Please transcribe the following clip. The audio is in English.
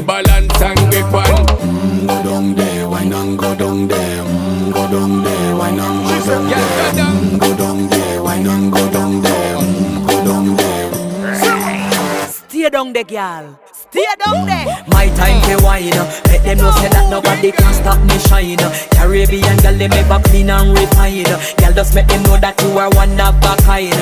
balance and grip on. Go down there, why not go down there? Go down there, why not go down there? Go down there, why not go down there? Go down there. Stay down there, girl. Stay down there. My time to wine, let them know say that nobody can stop me shine. Caribbean girl, they make back clean and refine. Girl, just make them know that you are one of a kind.